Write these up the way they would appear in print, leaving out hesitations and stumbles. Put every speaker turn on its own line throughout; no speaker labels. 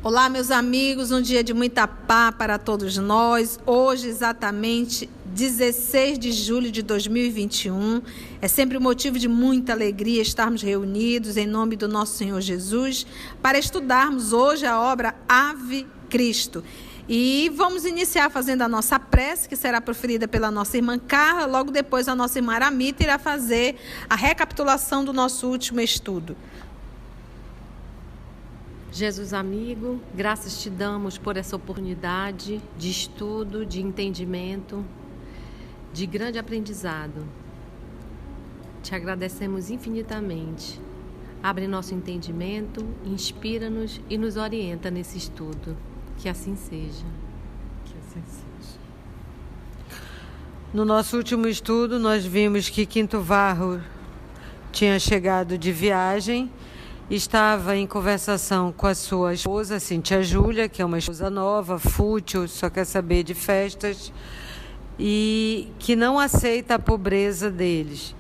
Olá, meus amigos, um dia de muita paz para todos nós. Hoje, exatamente 16 de julho de 2021. É sempre um motivo de muita alegria estarmos reunidos em nome do nosso Senhor Jesus para estudarmos hoje a obra Ave Cristo. E vamos iniciar fazendo a nossa prece, que será proferida pela nossa irmã Carla. Logo depois, a nossa irmã Aramita irá fazer a recapitulação do nosso último estudo.
Jesus amigo, graças te damos por essa oportunidade de estudo, de entendimento, de grande aprendizado. Te agradecemos infinitamente. Abre nosso entendimento, inspira-nos e nos orienta nesse estudo. Que assim seja.
Que assim seja. No nosso último estudo, nós vimos que Quinto Varro tinha chegado de viagem. Estava em conversação com a sua esposa, Cíntia Júlia, que é uma esposa nova, fútil, só quer saber de festas, e que não aceita a pobreza deles.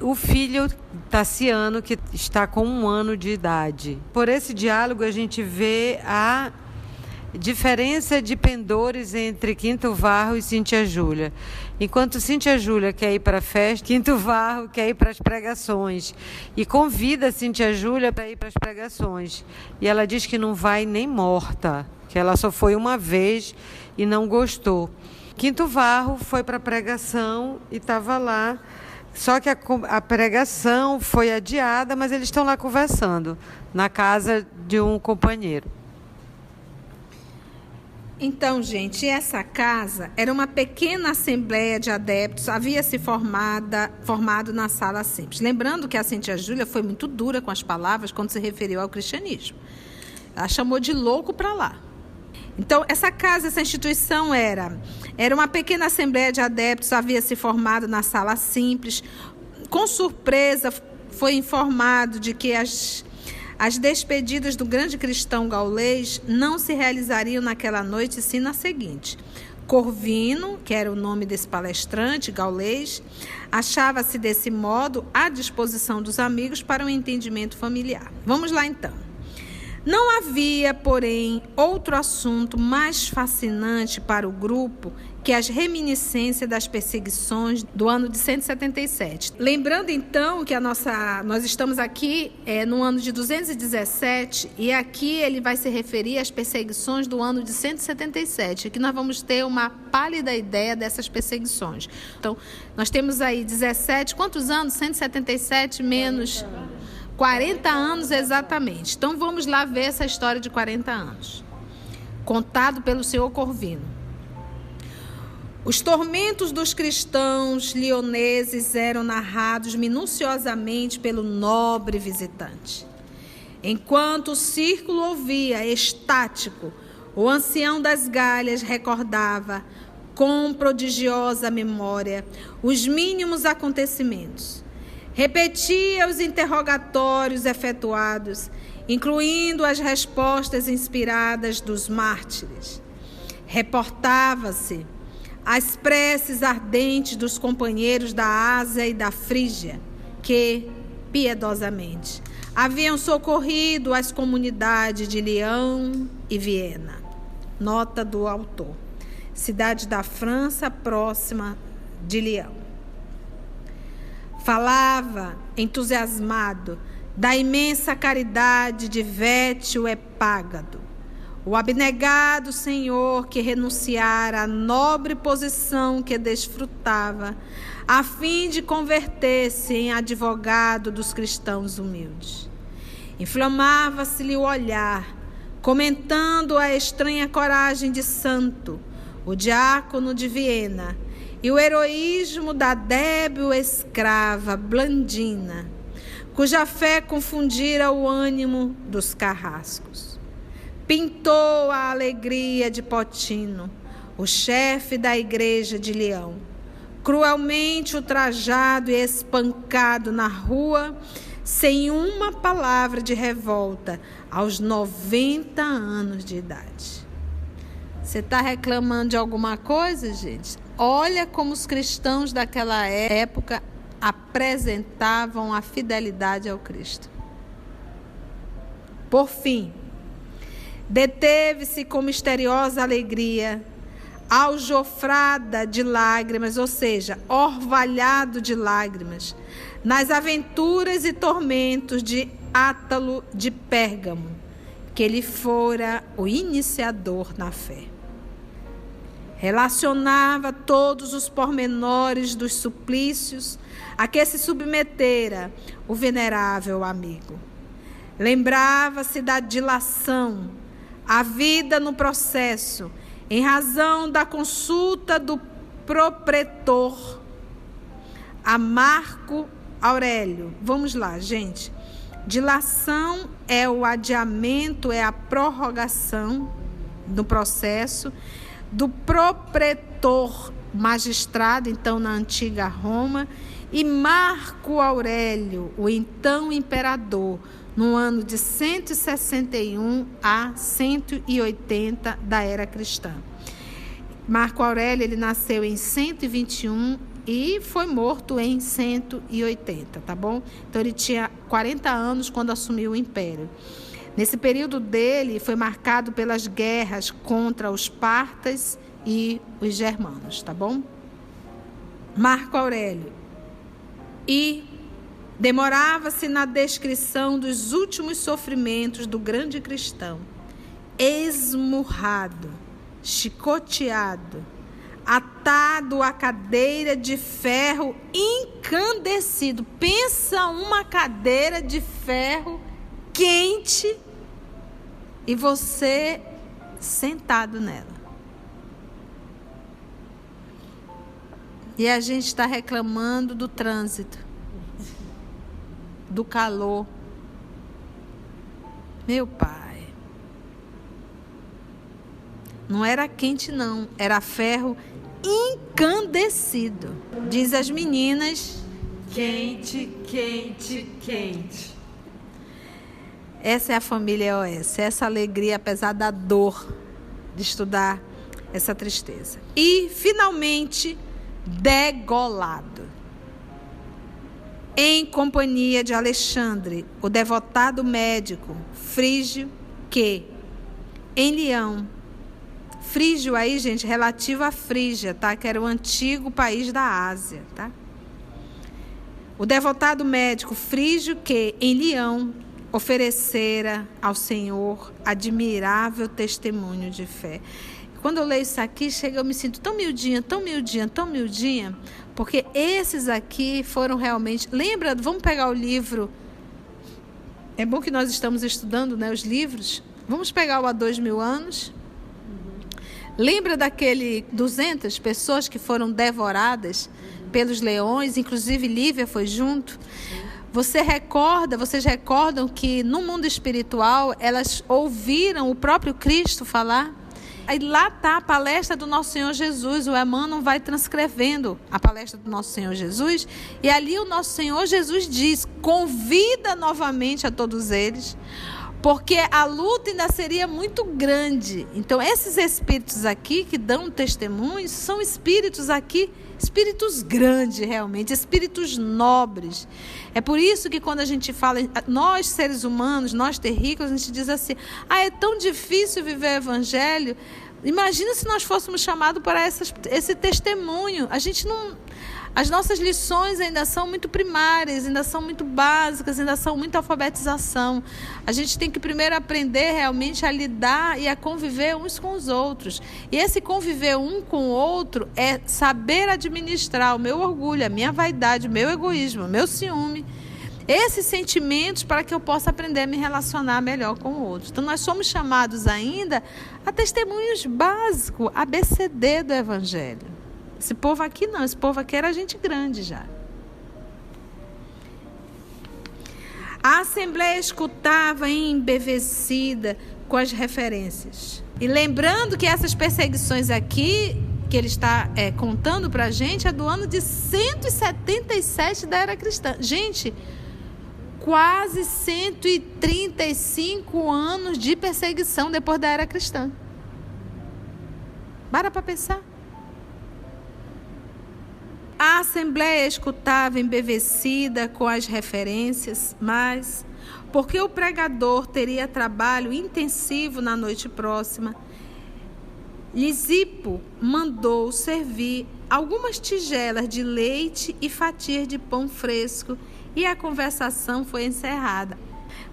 O filho Tassiano, que está com 1 ano de idade. Por esse diálogo, a gente vê a diferença de pendores entre Quinto Varro e Cíntia Júlia. Enquanto Cíntia Júlia quer ir para a festa, Quinto Varro quer ir para as pregações. E convida a Cíntia Júlia para ir para as pregações. E ela diz que não vai nem morta, que ela só foi uma vez e não gostou. Quinto Varro foi para a pregação e estava lá. Só que a pregação foi adiada, mas eles estão lá conversando, na casa de um companheiro.
Então, gente, essa casa era uma pequena assembleia de adeptos, havia se formado na sala simples. Lembrando que a Cíntia Júlia foi muito dura com as palavras quando se referiu ao cristianismo. Ela chamou de louco para lá. Então, essa casa, essa instituição era uma pequena assembleia de adeptos, havia se formado na sala simples. Com surpresa, foi informado de que as despedidas do grande cristão gaulês não se realizariam naquela noite, sim na seguinte. Corvino, que era o nome desse palestrante gaulês, achava-se desse modo à disposição dos amigos para um entendimento familiar. Vamos lá então. Não havia, porém, outro assunto mais fascinante para o grupo que as reminiscências das perseguições do ano de 177. Lembrando, então, que nós estamos aqui no ano de 217 e aqui ele vai se referir às perseguições do ano de 177. Aqui nós vamos ter uma pálida ideia dessas perseguições. Então, nós temos aí 17, quantos anos? 177 menos 40 anos exatamente. Então, vamos lá ver essa história de 40 anos. Contado pelo senhor Corvino. Os tormentos dos cristãos lioneses eram narrados minuciosamente pelo nobre visitante. Enquanto o círculo ouvia, estático, o ancião das Galhas recordava, com prodigiosa memória, os mínimos acontecimentos. Repetia os interrogatórios efetuados, incluindo as respostas inspiradas dos mártires. Reportava-se as preces ardentes dos companheiros da Ásia e da Frígia, que, piedosamente, haviam socorrido as comunidades de Lyon e Viena. Nota do autor. Cidade da França, próxima de Lyon. Falava, entusiasmado, da imensa caridade de Vétio Epágado, o abnegado senhor que renunciara à nobre posição que desfrutava, a fim de converter-se em advogado dos cristãos humildes. Inflamava-se-lhe o olhar, comentando a estranha coragem de Santo, o diácono de Viena, e o heroísmo da débil escrava Blandina, cuja fé confundira o ânimo dos carrascos. Pintou a alegria de Potino, o chefe da igreja de Leão, cruelmente ultrajado e espancado na rua, sem uma palavra de revolta, aos 90 anos de idade. Você está reclamando de alguma coisa, gente? Olha como os cristãos daquela época apresentavam a fidelidade ao Cristo. Por fim, deteve-se com misteriosa alegria, aljofrada de lágrimas, ou seja, orvalhado de lágrimas, nas aventuras e tormentos de Átalo de Pérgamo, que ele fora o iniciador na fé. Relacionava todos os pormenores dos suplícios a que se submetera o venerável amigo. Lembrava-se da dilação, a vida no processo, em razão da consulta do propretor a Marco Aurélio. Vamos lá, gente. Dilação é o adiamento, é a prorrogação do processo do propretor magistrado, então na antiga Roma, e Marco Aurélio, o então imperador, no ano de 161 a 180 da era cristã. Marco Aurélio, ele nasceu em 121 e foi morto em 180, tá bom? Então ele tinha 40 anos quando assumiu o império. Nesse período dele foi marcado pelas guerras contra os partas e os germanos, tá bom? Marco Aurélio. E demorava-se na descrição dos últimos sofrimentos do grande cristão, esmurrado, chicoteado, atado à cadeira de ferro incandescido. Pensa uma cadeira de ferro quente e você sentado nela. E a gente está reclamando do trânsito, do calor. Meu pai, não era quente não, era ferro incandescido. Diz as meninas,
quente, quente, quente.
Essa é a família EOS, essa alegria apesar da dor de estudar essa tristeza. E finalmente degolado, em companhia de Alexandre, o devotado médico frígio, que em Leão, frígio aí, gente, relativo à Frígia, tá? Que era o antigo país da Ásia, tá? O devotado médico frígio, que em Leão oferecera ao Senhor admirável testemunho de fé. Quando eu leio isso aqui, eu me sinto tão miudinha, tão miudinha, tão miudinha, porque esses aqui foram realmente... Lembra, vamos pegar o livro... É bom que nós estamos estudando, né, os livros. Vamos pegar o Há 2000 anos. Lembra daquele 200 pessoas que foram devoradas pelos leões, inclusive Lívia foi junto. Vocês recordam que no mundo espiritual elas ouviram o próprio Cristo falar? Aí lá está a palestra do nosso Senhor Jesus, o Emmanuel vai transcrevendo a palestra do nosso Senhor Jesus, e ali o nosso Senhor Jesus diz, convida novamente a todos eles, porque a luta ainda seria muito grande. Então esses espíritos aqui que dão testemunhos, são espíritos aqui, espíritos grandes realmente, espíritos nobres. É por isso que quando a gente fala, nós seres humanos, nós terrícolas, a gente diz assim, é tão difícil viver o evangelho. Imagina se nós fôssemos chamados para esse testemunho. As nossas lições ainda são muito primárias, ainda são muito básicas, ainda são muita alfabetização. A gente tem que primeiro aprender realmente a lidar e a conviver uns com os outros. E esse conviver um com o outro é saber administrar o meu orgulho, a minha vaidade, o meu egoísmo, o meu ciúme. Esses sentimentos para que eu possa aprender a me relacionar melhor com o outro. Então nós somos chamados ainda a testemunhos básicos, ABCD do Evangelho. Esse povo aqui não, esse povo aqui era gente grande já. A Assembleia escutava embevecida com as referências. E lembrando que essas perseguições aqui, que ele está contando para a gente, é do ano de 177 da era cristã. Gente, quase 135 anos de perseguição depois da era cristã. Para pensar. A assembleia escutava embevecida com as referências, mas, porque o pregador teria trabalho intensivo na noite próxima, Lisipo mandou servir algumas tigelas de leite e fatias de pão fresco, e a conversação foi encerrada.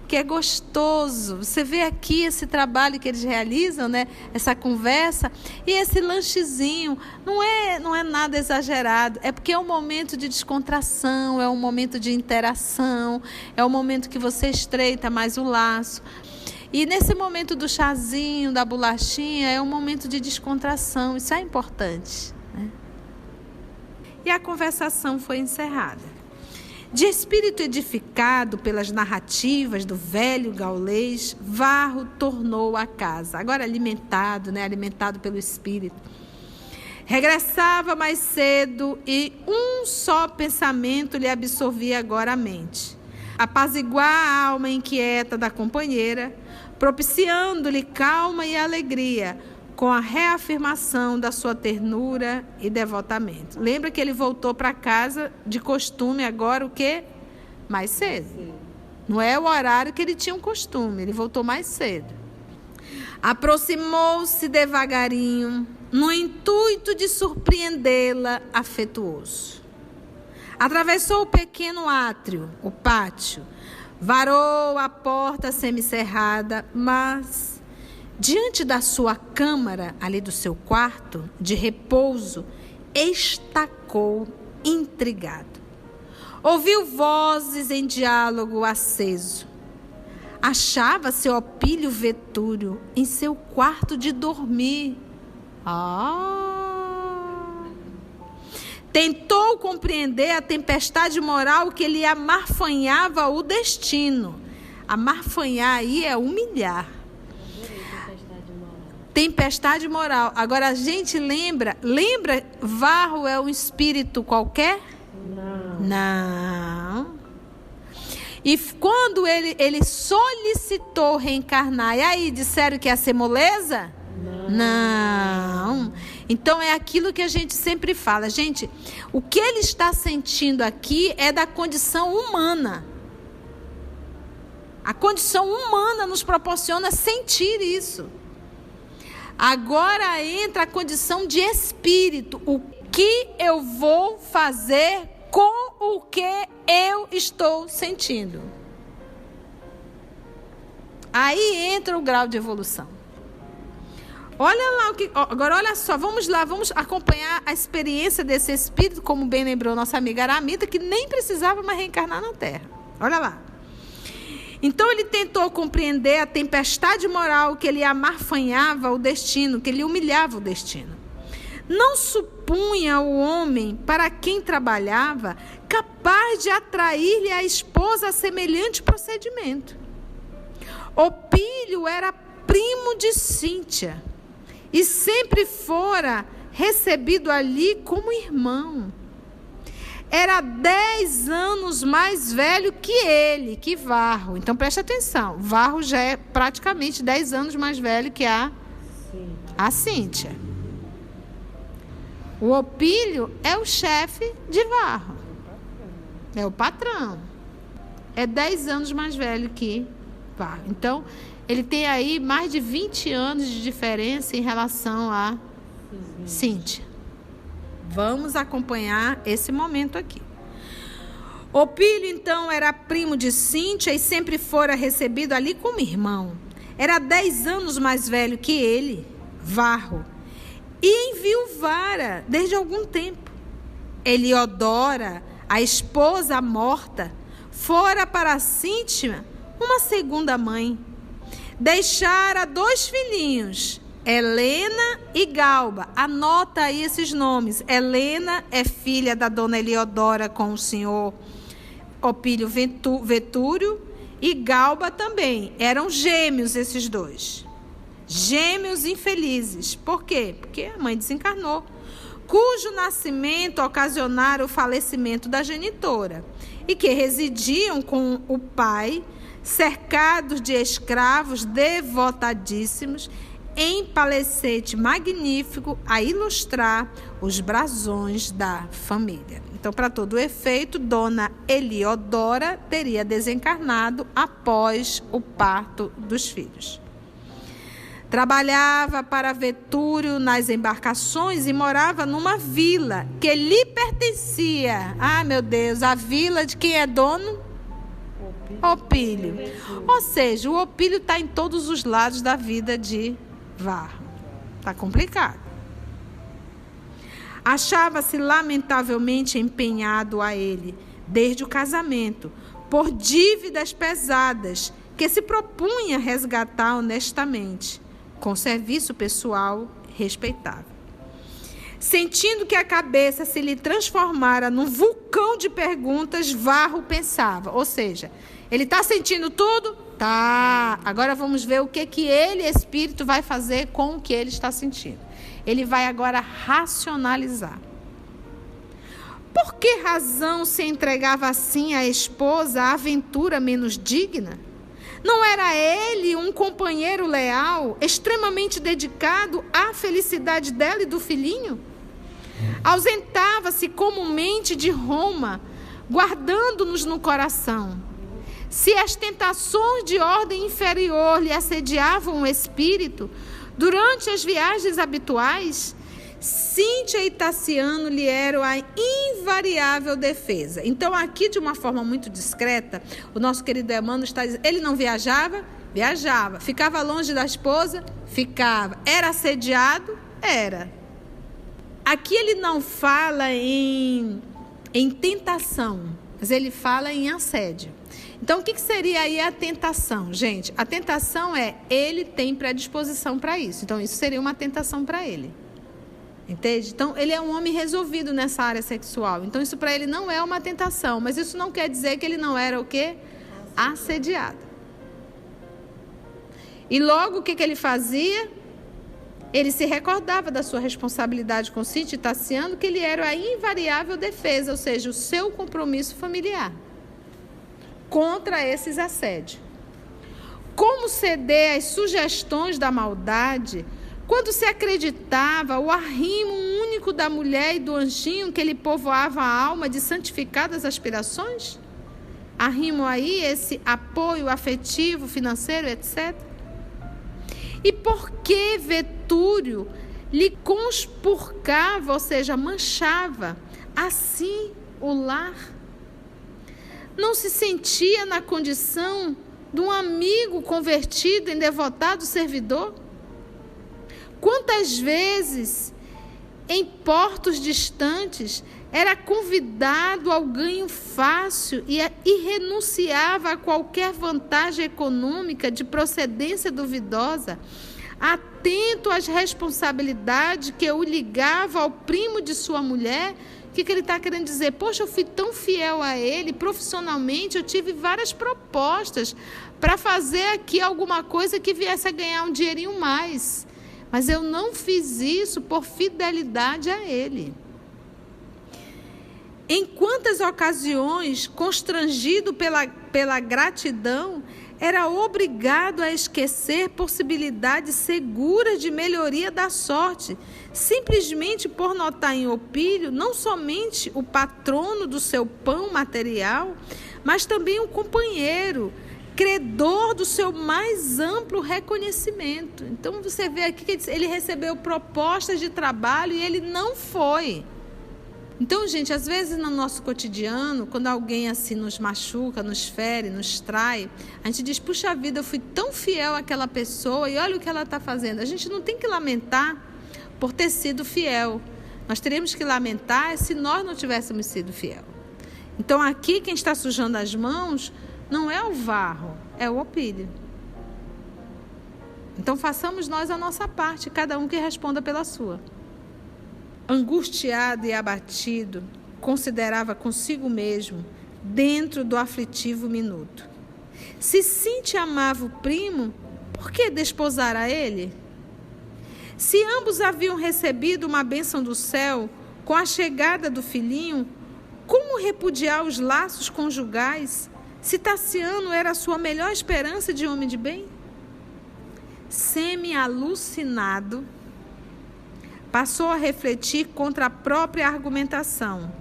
Que é gostoso, você vê aqui esse trabalho que eles realizam, né? Essa conversa e esse lanchezinho, não é nada exagerado, é porque é um momento de descontração, é um momento de interação, é um momento que você estreita mais o laço. E nesse momento do chazinho, da bolachinha, é um momento de descontração, isso é importante, né? E a conversação foi encerrada. De espírito edificado pelas narrativas do velho gaulês, Varro tornou à casa, agora alimentado, né? Alimentado pelo espírito. Regressava mais cedo e um só pensamento lhe absorvia agora a mente: apaziguar a alma inquieta da companheira, propiciando-lhe calma e alegria, com a reafirmação da sua ternura e devotamento. Lembra que ele voltou para casa de costume agora o quê? Mais cedo. Não é o horário que ele tinha um costume, ele voltou mais cedo. Aproximou-se devagarinho, no intuito de surpreendê-la, afetuoso. Atravessou o pequeno átrio, o pátio, varou a porta semicerrada, mas diante da sua câmara, ali do seu quarto de repouso, estacou intrigado. Ouviu vozes em diálogo aceso. Achava-se Opílio Vetúrio em seu quarto de dormir. Tentou compreender a tempestade moral que lhe amarfanhava o destino. Amarfanhar aí é humilhar. Tempestade moral. Agora a gente lembra, Varro é um espírito qualquer? Não. E quando ele solicitou reencarnar, e aí disseram que ia ser moleza? Não. Então é aquilo que a gente sempre fala. Gente, o que ele está sentindo aqui é da condição humana. A condição humana nos proporciona sentir isso. Agora entra a condição de espírito. O que eu vou fazer com o que eu estou sentindo? Aí entra o grau de evolução. Olha lá, agora olha só, vamos lá, vamos acompanhar a experiência desse espírito, como bem lembrou nossa amiga Aramita, que nem precisava mais reencarnar na Terra. Olha lá. Então ele tentou compreender a tempestade moral que lhe amarfanhava o destino, que lhe humilhava o destino. Não supunha o homem para quem trabalhava capaz de atrair-lhe a esposa a semelhante procedimento. Opílio era primo de Cíntia e sempre fora recebido ali como irmão. Era 10 anos mais velho que ele, que Varro. Então, preste atenção. Varro já é praticamente 10 anos mais velho que a Cíntia. O Opílio é o chefe de Varro. É o patrão. É 10 anos mais velho que Varro. Então, ele tem aí mais de 20 anos de diferença em relação a Cíntia. Vamos acompanhar esse momento aqui. Opílio, então, era primo de Cíntia e sempre fora recebido ali como irmão. Era 10 anos mais velho que ele, Varro, e enviuvara desde algum tempo. Eliodora, a esposa morta, fora para Cíntia uma segunda mãe. Deixara 2 filhinhos, Helena e Galba. Anota aí esses nomes. Helena é filha da dona Eliodora com o senhor Opílio Vetúrio, e Galba também. Eram gêmeos esses 2. Gêmeos infelizes. Por quê? Porque a mãe desencarnou. cujo nascimento ocasionara o falecimento da genitora, e que residiam com o pai, cercados de escravos devotadíssimos, em palacete magnífico a ilustrar os brasões da família. Então, para todo efeito, Dona Eliodora teria desencarnado após o parto dos filhos. Trabalhava para Vetúrio nas embarcações e morava numa vila que lhe pertencia. Ah, meu Deus, a vila de quem é dono? Opílio. Ou seja, o Opílio está em todos os lados da vida de Varro. Está complicado. Achava-se lamentavelmente empenhado a ele, desde o casamento, por dívidas pesadas que se propunha resgatar honestamente, com serviço pessoal respeitável. Sentindo que a cabeça se lhe transformara num vulcão de perguntas, Varro pensava. Ou seja, ele está sentindo tudo? Tá. Agora vamos ver o que ele, espírito, vai fazer com o que ele está sentindo. Ele vai agora racionalizar. Por que razão se entregava assim à esposa à aventura menos digna? Não era ele um companheiro leal, extremamente dedicado à felicidade dela e do filhinho? Ausentava-se comumente de Roma, guardando-nos no coração. Se as tentações de ordem inferior lhe assediavam o espírito, durante as viagens habituais, Cíntia e Tassiano lhe eram a invariável defesa. Então, aqui, de uma forma muito discreta, o nosso querido Emmanuel está dizendo, ele não viajava? Viajava. Ficava longe da esposa? Ficava. Era assediado? Era. Aqui ele não fala em tentação, mas ele fala em assédio. Então, o que seria aí a tentação? Gente, a tentação é, ele tem predisposição para isso. Então, isso seria uma tentação para ele. Entende? Então, ele é um homem resolvido nessa área sexual. Então, isso para ele não é uma tentação. Mas isso não quer dizer que ele não era o quê? Assediado. E logo, o que ele fazia? Ele se recordava da sua responsabilidade com Cíntia e Tassiano, que ele era a invariável defesa, ou seja, o seu compromisso familiar contra esses assédios. Como ceder às sugestões da maldade quando se acreditava o arrimo único da mulher e do anjinho que lhe povoava a alma de santificadas aspirações? Arrimo aí esse apoio afetivo, financeiro, etc. E por que Vetúrio lhe conspurcava, ou seja, manchava assim o lar? Não se sentia na condição de um amigo convertido em devotado servidor? Quantas vezes, em portos distantes, era convidado ao ganho fácil e renunciava a qualquer vantagem econômica de procedência duvidosa, atento às responsabilidades que o ligava ao primo de sua mulher? O que ele está querendo dizer? Poxa, eu fui tão fiel a ele, profissionalmente, eu tive várias propostas para fazer aqui alguma coisa que viesse a ganhar um dinheirinho mais. Mas eu não fiz isso por fidelidade a ele. Em quantas ocasiões, constrangido pela gratidão, era obrigado a esquecer possibilidades seguras de melhoria da sorte, simplesmente por notar em Opílio não somente o patrono do seu pão material, mas também um companheiro, credor do seu mais amplo reconhecimento. Então, você vê aqui que ele recebeu propostas de trabalho e ele não foi. Então, gente, às vezes no nosso cotidiano, quando alguém assim nos machuca, nos fere, nos trai, a gente diz, puxa vida, eu fui tão fiel àquela pessoa e olha o que ela está fazendo. A gente não tem que lamentar por ter sido fiel. Nós teríamos que lamentar se nós não tivéssemos sido fiel. Então, aqui quem está sujando as mãos não é o Varro, é o Opílio. Então, façamos nós a nossa parte, cada um que responda pela sua. Angustiado e abatido, considerava consigo mesmo, dentro do aflitivo minuto. Se Cíntia amava o primo, por que desposar a ele? Se ambos haviam recebido uma bênção do céu, com a chegada do filhinho, como repudiar os laços conjugais, se Tassiano era a sua melhor esperança de homem de bem? Semi-alucinado, passou a refletir contra a própria argumentação.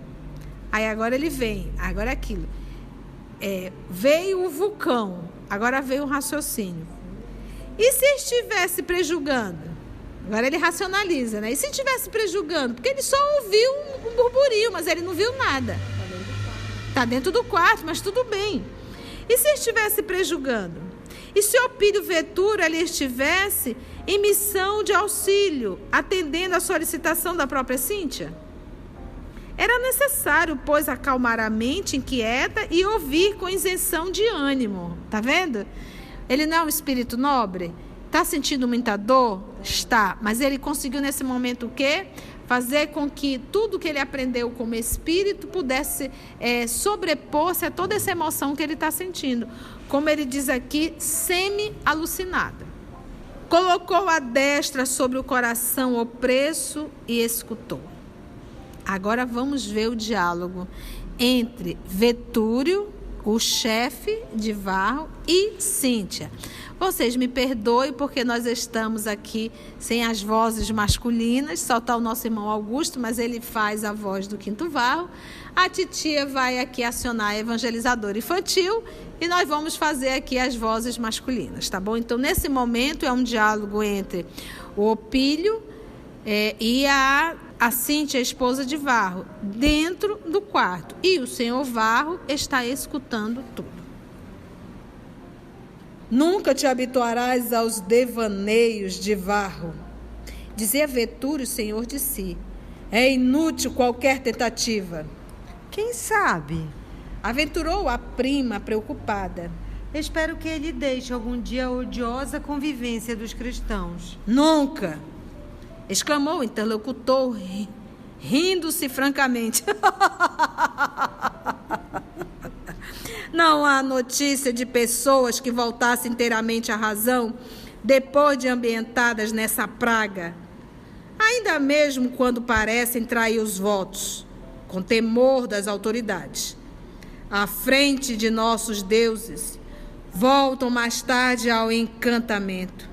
Aí agora ele vem, agora é aquilo. Veio o vulcão, agora veio o raciocínio. E se estivesse prejulgando? Agora ele racionaliza, né? E se estivesse prejulgando? Porque ele só ouviu um burburinho, mas ele não viu nada. Está dentro do quarto, mas tudo bem. E se estivesse prejulgando? E se Opílio Vetúrio ali estivesse em missão de auxílio, atendendo à solicitação da própria Cíntia? Era necessário, pois, acalmar a mente inquieta e ouvir com isenção de ânimo. Tá vendo? Ele não é um espírito nobre? Está sentindo muita dor? Está. Mas ele conseguiu nesse momento o quê? Fazer com que tudo que ele aprendeu como espírito pudesse sobrepor-se a toda essa emoção que ele está sentindo. Como ele diz aqui, semi-alucinada. Colocou a destra sobre o coração opresso e escutou. Agora vamos ver o diálogo entre Vetúrio, o chefe de Varro, e Cíntia. Vocês me perdoem porque nós estamos aqui sem as vozes masculinas, só está o nosso irmão Augusto, mas ele faz a voz do Quinto Varro. A titia vai aqui acionar a evangelizadora infantil e nós vamos fazer aqui as vozes masculinas, tá bom? Então, nesse momento, é um diálogo entre o Opílio e a Cíntia, a esposa de Varro, dentro do quarto. E o senhor Varro está escutando tudo. Nunca te habituarás aos devaneios de Varro. Dizia Vetúrio, senhor de si. É inútil qualquer tentativa.
Quem sabe?
Aventurou a prima preocupada.
Espero que ele deixe algum dia a odiosa convivência dos cristãos.
Nunca! Exclamou o interlocutor, rindo-se francamente. Não há notícia de pessoas que voltassem inteiramente à razão depois de ambientadas nessa praga, ainda mesmo quando parecem trair os votos, com temor das autoridades. À frente de nossos deuses, voltam mais tarde ao encantamento.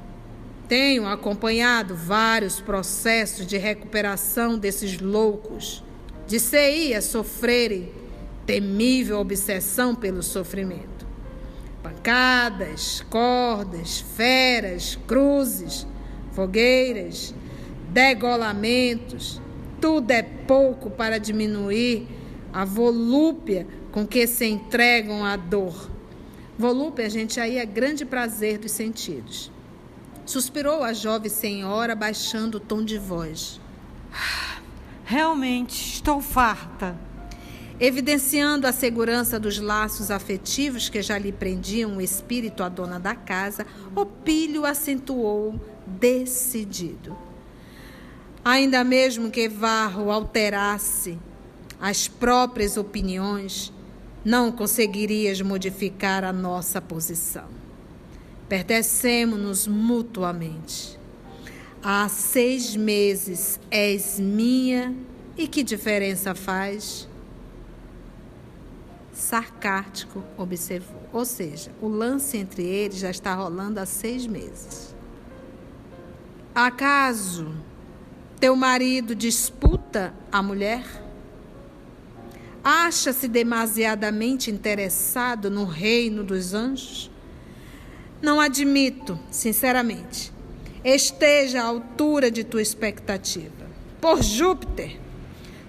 Tenho acompanhado vários processos de recuperação desses loucos, de ia sofrerem temível obsessão pelo sofrimento. Pancadas, cordas, feras, cruzes, fogueiras, degolamentos, tudo é pouco para diminuir a volúpia com que se entregam à dor. Volúpia, gente, aí é grande prazer dos sentidos. Suspirou a jovem senhora, baixando o tom de voz.
Realmente, estou farta.
Evidenciando a segurança dos laços afetivos que já lhe prendiam o espírito à dona da casa, Opílio acentuou decidido. Ainda mesmo que Varro alterasse as próprias opiniões, não conseguirias modificar a nossa posição. Pertencemos-nos mutuamente. Há 6 meses és minha e que diferença faz? Sarcástico observou. Ou seja, o lance entre eles já está rolando há 6 meses. Acaso teu marido disputa a mulher? Acha-se demasiadamente interessado no reino dos anjos? Não admito, sinceramente, esteja à altura de tua expectativa. Por Júpiter,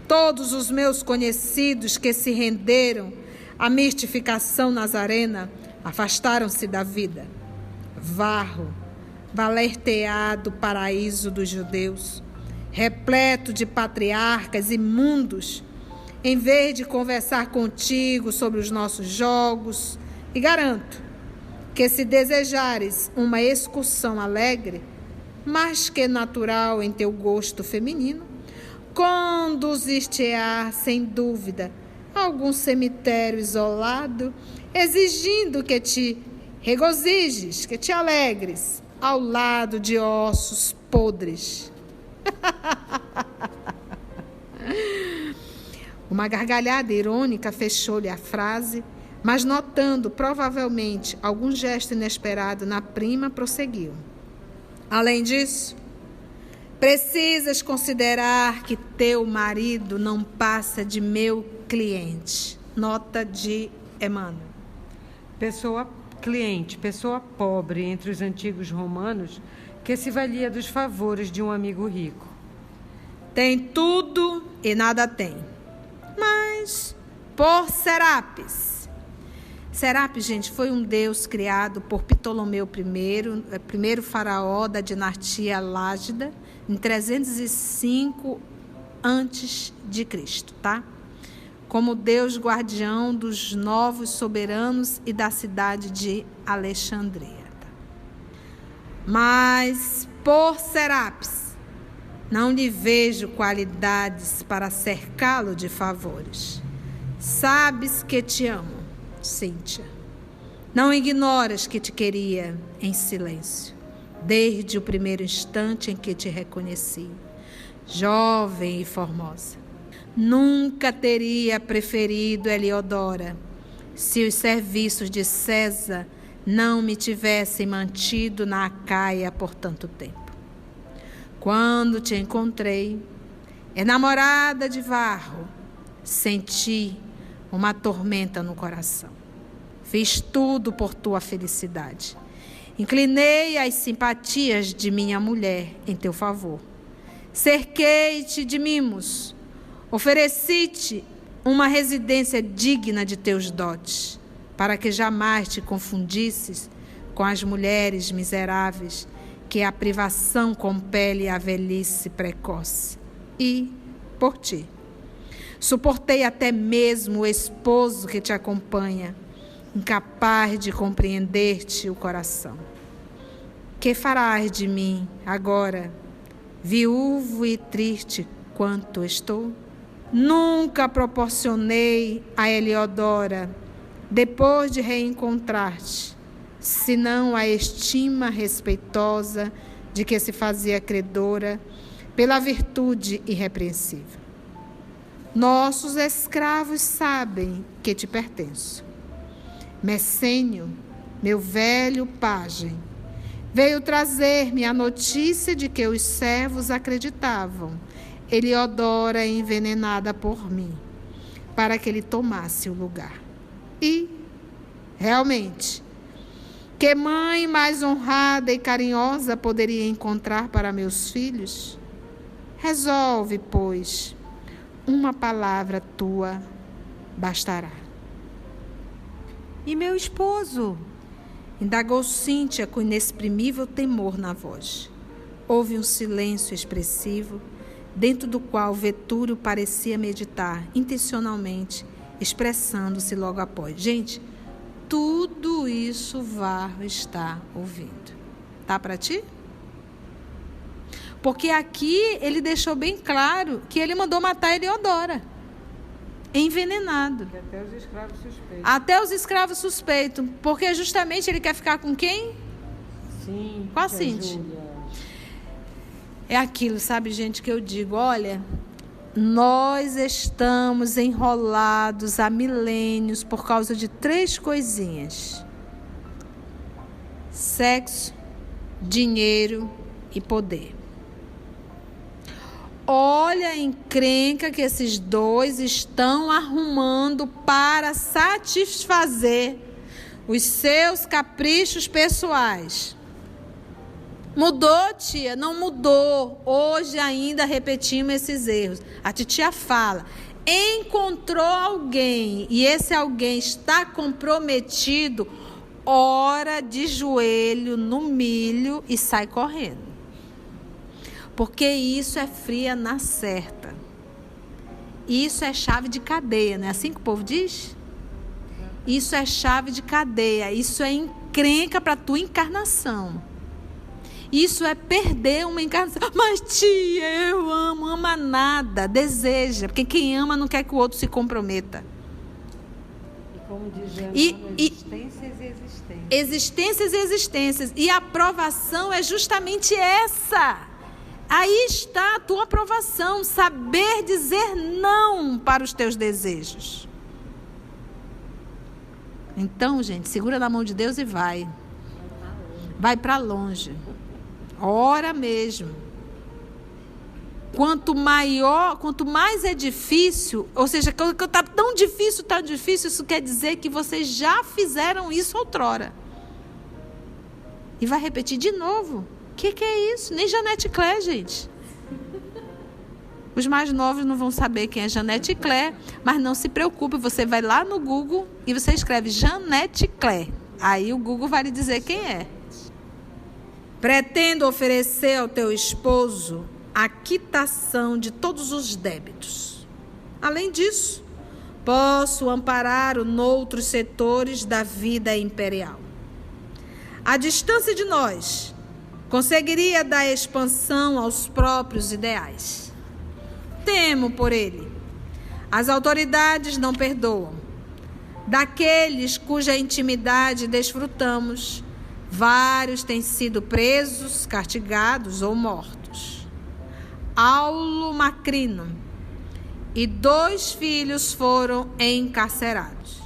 todos os meus conhecidos que se renderam à mistificação nazarena afastaram-se da vida. Varro, valerteado paraíso dos judeus, repleto de patriarcas imundos, em vez de conversar contigo sobre os nossos jogos, e garanto que se desejares uma excursão alegre, mais que natural em teu gosto feminino, conduzir-te-á, sem dúvida, a algum cemitério isolado, exigindo que te regozijes, que te alegres, ao lado de ossos podres. Uma gargalhada irônica fechou-lhe a frase, mas notando, provavelmente, algum gesto inesperado na prima, prosseguiu. Além disso, precisas considerar que teu marido não passa de meu cliente. Nota de Emmanuel.
Pessoa pobre entre os antigos romanos que se valia dos favores de um amigo rico.
Tem tudo e nada tem. Mas por Serapis. Serapis, gente, foi um deus criado por Ptolomeu I, primeiro faraó da dinastia Lágida, em 305 a.C., tá? Como deus guardião dos novos soberanos e da cidade de Alexandria. Tá? Mas por Serapis, não lhe vejo qualidades para cercá-lo de favores. Sabes que te amo, Cíntia. Não ignoras que te queria em silêncio, desde o primeiro instante em que te reconheci, jovem e formosa. Nunca teria preferido Heliodora, se os serviços de César não me tivessem mantido na Acaia por tanto tempo. Quando te encontrei, enamorada de Varro, senti uma tormenta no coração. Fiz tudo por tua felicidade. Inclinei as simpatias de minha mulher em teu favor. Cerquei-te de mimos. Ofereci-te uma residência digna de teus dotes, para que jamais te confundisses com as mulheres miseráveis que a privação compele à velhice precoce. E, por ti, suportei até mesmo o esposo que te acompanha, incapaz de compreender-te o coração. Que farás de mim agora, viúvo e triste quanto estou? Nunca proporcionei a Heliodora, depois de reencontrar-te, senão a estima respeitosa de que se fazia credora pela virtude irrepreensível. Nossos escravos sabem que te pertenço. Messênio, meu velho pajem, veio trazer-me a notícia de que os servos acreditavam Heliodora envenenada por mim, para que ele tomasse o lugar. E, realmente, que mãe mais honrada e carinhosa poderia encontrar para meus filhos? Resolve, pois, uma palavra tua bastará.
E meu esposo?
Indagou Cíntia com inexprimível temor na voz. Houve um silêncio expressivo, dentro do qual Vetúrio parecia meditar intencionalmente, expressando-se logo após. Gente, tudo isso Varro está ouvindo. Tá para ti? Porque aqui ele deixou bem claro que ele mandou matar Heliodora. Envenenado.
Até os escravos suspeitos.
Até os escravos suspeitos. Porque justamente ele quer ficar com quem?
Sim.
Com a Cíntia. É aquilo, sabe, gente, que eu digo, olha, nós estamos enrolados há milênios por causa de 3 coisinhas: sexo, dinheiro e poder. Olha a encrenca que esses dois estão arrumando para satisfazer os seus caprichos pessoais. Mudou, tia? Não mudou. Hoje ainda repetimos esses erros. A titia fala, encontrou alguém e esse alguém está comprometido, ora de joelho no milho e sai correndo. Porque isso é fria na certa. Isso é chave de cadeia, não é assim que o povo diz? Isso é chave de cadeia. Isso é encrenca para a tua encarnação. Isso é perder uma encarnação. Mas tia, eu amo. Ama nada. Deseja. Porque quem ama não quer que o outro se comprometa.
E como diz Emmanuel, existências e existências.
Existências e existências. E a provação é justamente essa. Aí está a tua aprovação, saber dizer não para os teus desejos. Então, gente, segura na mão de Deus e vai. Vai para longe. Ora mesmo. Quanto mais é difícil, ou seja, quando está tão difícil, isso quer dizer que vocês já fizeram isso outrora. E vai repetir de novo. O que é isso? Nem Janete Claire, gente. Os mais novos não vão saber quem é Janete Claire, mas não se preocupe, você vai lá no Google e você escreve Janete Claire. Aí o Google vai lhe dizer quem é. Pretendo oferecer ao teu esposo a quitação de todos os débitos. Além disso, posso ampará-lo noutros setores da vida imperial. A distância de nós conseguiria dar expansão aos próprios ideais. Temo por ele. As autoridades não perdoam. Daqueles cuja intimidade desfrutamos, vários têm sido presos, castigados ou mortos. Aulo Macrino e 2 filhos foram encarcerados.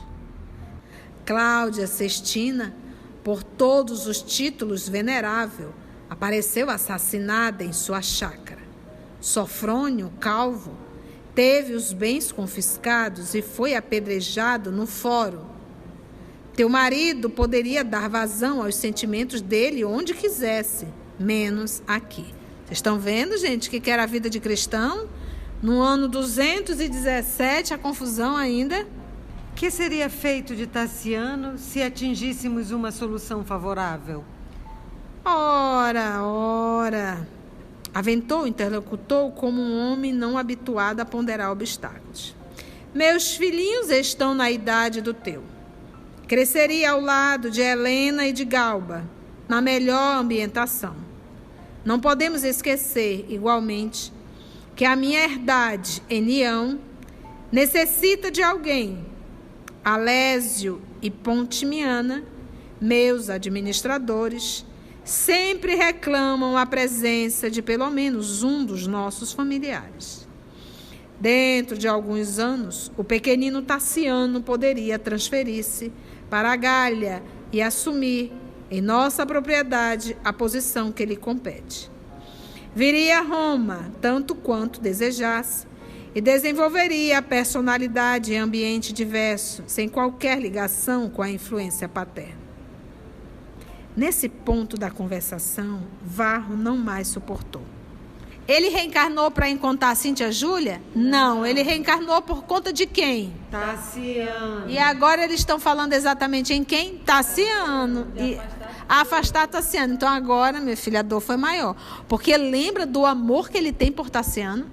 Cláudia Sestina, por todos os títulos venerável, apareceu assassinada em sua chácara. Sofrônio, calvo, teve os bens confiscados e foi apedrejado no fórum. Teu marido poderia dar vazão aos sentimentos dele onde quisesse, menos aqui. Vocês estão vendo, gente, que era a vida de cristão? No ano 217, a confusão ainda.
O que seria feito de Tassiano se atingíssemos uma solução favorável?
Ora. Aventou o interlocutor como um homem não habituado a ponderar obstáculos. Meus filhinhos estão na idade do teu. Cresceria ao lado de Helena e de Galba, na melhor ambientação. Não podemos esquecer, igualmente, que a minha herdade, Enião, necessita de alguém. Alésio e Pontimiana, meus administradores, sempre reclamam a presença de pelo menos um dos nossos familiares. Dentro de alguns anos, o pequenino Tassiano poderia transferir-se para a Gália e assumir, em nossa propriedade, a posição que lhe compete. Viria a Roma, tanto quanto desejasse, e desenvolveria a personalidade em ambiente diverso, sem qualquer ligação com a influência paterna. Nesse ponto da conversação, Varro não mais suportou. Ele reencarnou para encontrar a Cíntia Júlia? Não, ele reencarnou por conta de quem?
Tassiano.
E agora eles estão falando exatamente em quem? Tassiano. E afastar Tassiano. Então agora, minha filha, a dor foi maior. Porque lembra do amor que ele tem por Tassiano?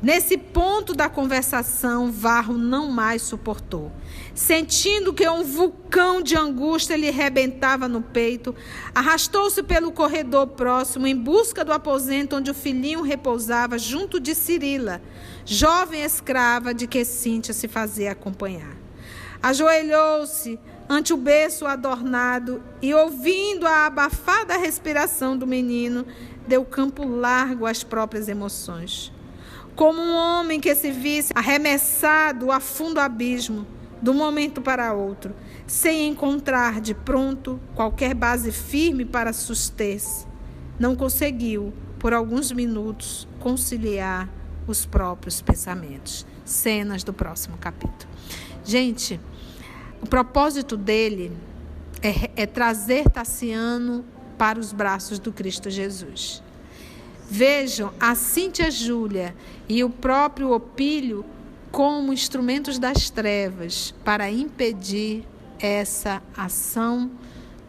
Nesse ponto da conversação, Varro não mais suportou. Sentindo que um vulcão de angústia lhe rebentava no peito, arrastou-se pelo corredor próximo em busca do aposento onde o filhinho repousava junto de Cirila, jovem escrava de que Cíntia se fazia acompanhar. Ajoelhou-se ante o berço adornado e, ouvindo a abafada respiração do menino, deu campo largo às próprias emoções. Como um homem que se visse arremessado a fundo abismo, de um momento para outro, sem encontrar de pronto qualquer base firme para suster-se, não conseguiu, por alguns minutos, conciliar os próprios pensamentos. Cenas do próximo capítulo. Gente, o propósito dele é trazer Tassiano para os braços do Cristo Jesus. Vejam a Cíntia Júlia e o próprio Opílio como instrumentos das trevas para impedir essa ação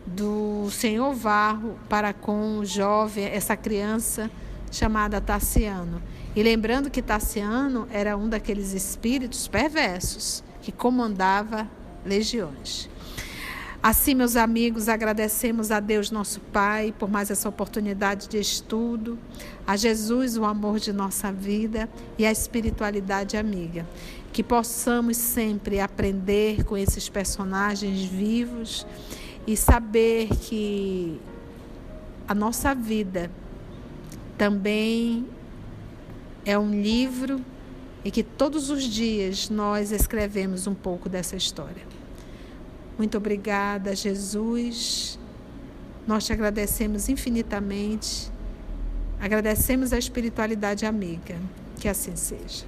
do senhor Varro para com o jovem, essa criança chamada Tassiano. E lembrando que Tassiano era um daqueles espíritos perversos que comandava legiões. Assim, meus amigos, agradecemos a Deus, nosso Pai, por mais essa oportunidade de estudo, a Jesus, o amor de nossa vida e a espiritualidade amiga. Que possamos sempre aprender com esses personagens vivos e saber que a nossa vida também é um livro e que todos os dias nós escrevemos um pouco dessa história. Muito obrigada, Jesus. Nós te agradecemos infinitamente. Agradecemos a espiritualidade amiga. Que assim seja.